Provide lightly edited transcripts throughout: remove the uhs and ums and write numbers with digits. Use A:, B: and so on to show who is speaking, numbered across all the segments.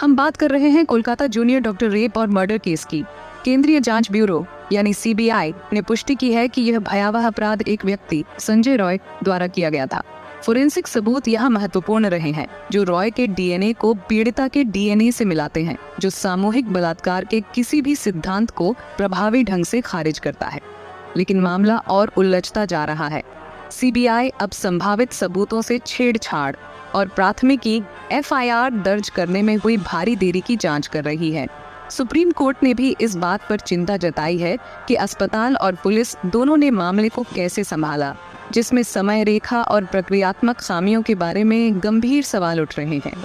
A: हम बात कर रहे हैं कोलकाता जूनियर डॉक्टर रेप और मर्डर केस की। केंद्रीय जांच ब्यूरो यानी सीबीआई ने पुष्टि की है कि यह भयावह अपराध एक व्यक्ति संजय रॉय द्वारा किया गया था। फोरेंसिक सबूत यहाँ महत्वपूर्ण रहे हैं, जो रॉय के डीएनए को पीड़िता के डीएनए से मिलाते हैं, जो सामूहिक बलात्कार के किसी भी सिद्धांत को प्रभावी ढंग से खारिज करता है। लेकिन मामला और उलझता जा रहा है। सीबीआई अब संभावित सबूतों से छेड़छाड़ और प्राथमिकी एफआईआर दर्ज करने में हुई भारी देरी की जांच कर रही है। सुप्रीम कोर्ट ने भी इस बात पर चिंता जताई है कि अस्पताल और पुलिस दोनों ने मामले को कैसे संभाला, जिसमें समय रेखा और प्रक्रियात्मक खामियों के बारे में गंभीर सवाल उठ रहे हैं।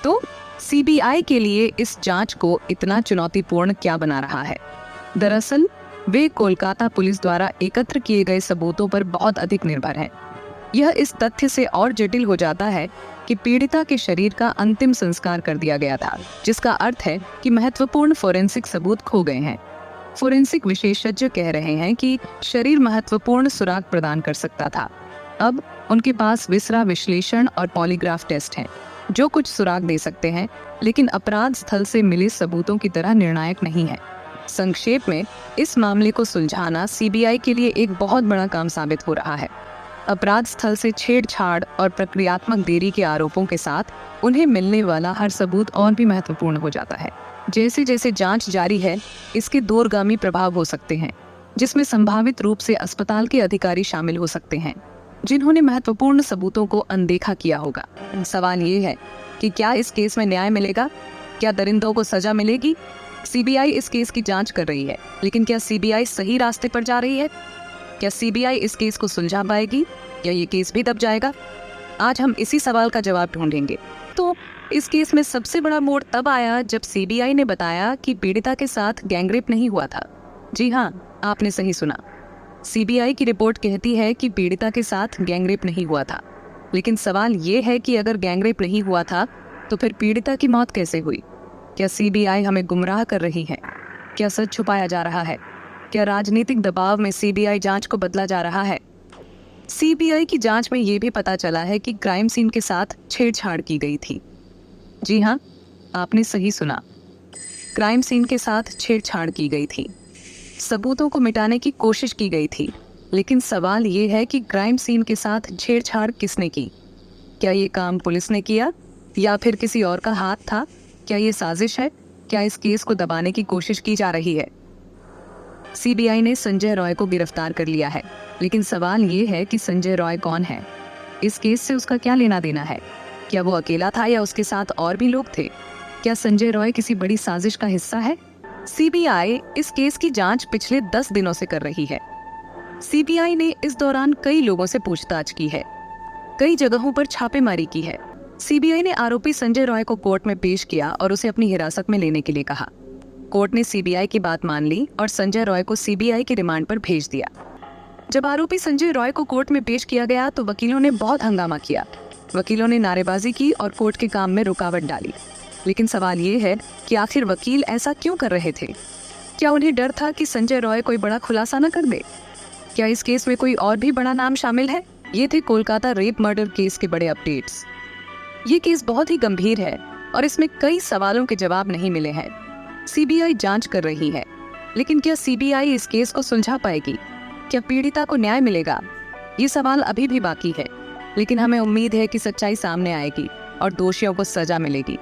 A: तो सीबीआई के लिए इस जांच को इतना चुनौतीपूर्ण क्या बना रहा है? दरअसल वे कोलकाता पुलिस द्वारा एकत्र किए गए सबूतों पर बहुत अधिक निर्भर है। यह इस तथ्य से और जटिल हो जाता है कि पीड़िता के शरीर का अंतिम संस्कार कर दिया गया था, जिसका अर्थ है कि महत्वपूर्ण फोरेंसिक सबूत खो गए हैं। फोरेंसिक विशेषज्ञ कह रहे हैं कि शरीर महत्वपूर्ण सुराग प्रदान कर सकता था। अब उनके पास विसरा विश्लेषण और पॉलीग्राफ टेस्ट हैं, जो कुछ सुराग दे सकते हैं, लेकिन अपराध स्थल से मिले सबूतों की तरह निर्णायक नहीं है। संक्षेप में, इस मामले को सुलझाना सीबीआई के लिए एक बहुत बड़ा काम साबित हो रहा है। अपराध स्थल से छेड़छाड़ और प्रक्रियात्मक देरी के आरोपों के साथ उन्हें मिलने वाला हर सबूत और भी महत्वपूर्ण हो जाता है। जैसे जैसे जांच जारी है, इसके दूरगामी प्रभाव हो सकते हैं, जिसमें संभावित रूप से अस्पताल के अधिकारी शामिल हो सकते हैं, जिन्होंने महत्वपूर्ण सबूतों को अनदेखा किया होगा। सवाल ये है कि क्या इस केस में न्याय मिलेगा? क्या दरिंदों को सजा मिलेगी? सीबीआई इस केस की जांच कर रही है, लेकिन क्या सीबीआई सही रास्ते पर जा रही है? क्या सीबीआई इस केस को सुलझा पाएगी या ये केस भी दब जाएगा? आज हम इसी सवाल का जवाब ढूंढेंगे। तो इस केस में सबसे बड़ा मोड़ तब आया जब सीबीआई ने बताया कि पीड़िता के साथ गैंगरेप नहीं हुआ था। जी हाँ, आपने सही सुना। सीबीआई की रिपोर्ट कहती है कि पीड़िता के साथ गैंगरेप नहीं हुआ था। लेकिन सवाल ये है कि अगर गैंगरेप नहीं हुआ था तो फिर पीड़िता की मौत कैसे हुई? क्या सीबीआई हमें गुमराह कर रही है? क्या सच छुपाया जा रहा है? क्या राजनीतिक दबाव में सीबीआई जांच को बदला जा रहा है? सीबीआई की जांच में ये भी पता चला है कि क्राइम सीन के साथ छेड़छाड़ की गई थी। जी हाँ, आपने सही सुना। क्राइम सीन के साथ छेड़छाड़ की गई थी। सबूतों को मिटाने की कोशिश की गई थी। लेकिन सवाल ये है कि क्राइम सीन के साथ छेड़छाड़ किसने की? क्या ये काम पुलिस ने किया या फिर किसी और का हाथ था? क्या ये साजिश है? क्या इस केस को दबाने की कोशिश की जा रही है? सीबीआई ने संजय रॉय को गिरफ्तार कर लिया है, लेकिन सवाल ये है कि संजय रॉय कौन है? इस केस से उसका क्या लेना देना है? क्या वो अकेला था या उसके साथ और भी लोग थे? क्या संजय रॉय किसी बड़ी साजिश का हिस्सा है? सीबीआई इस केस की जांच पिछले 10 दिनों से कर रही है। सीबीआई ने इस दौरान कई लोगों से पूछताछ की है, कई जगहों पर छापेमारी की है। सीबीआई ने आरोपी संजय रॉय को कोर्ट में पेश किया और उसे अपनी हिरासत में लेने के लिए कहा। कोर्ट ने सीबीआई की बात मान ली और संजय रॉय को सीबीआई के रिमांड पर भेज दिया। जब आरोपी संजय रॉय को कोर्ट में पेश किया गया तो वकीलों ने बहुत हंगामा किया। वकीलों ने नारेबाजी की और कोर्ट के काम में रुकावट डाली। लेकिन सवाल ये है कि आखिर वकील ऐसा क्यों कर रहे थे? क्या उन्हें डर था कि संजय रॉय कोई बड़ा खुलासा न कर दे? क्या इस केस में कोई और भी बड़ा नाम शामिल है? ये थे कोलकाता रेप मर्डर केस के बड़े अपडेट्स। ये केस बहुत ही गंभीर है और इसमें कई सवालों के जवाब नहीं मिले हैं। सीबीआई जांच कर रही है, लेकिन क्या सीबीआई इस केस को सुलझा पाएगी? क्या पीड़िता को न्याय मिलेगा? ये सवाल अभी भी बाकी है, लेकिन हमें उम्मीद है कि सच्चाई सामने आएगी और दोषियों को सजा मिलेगी।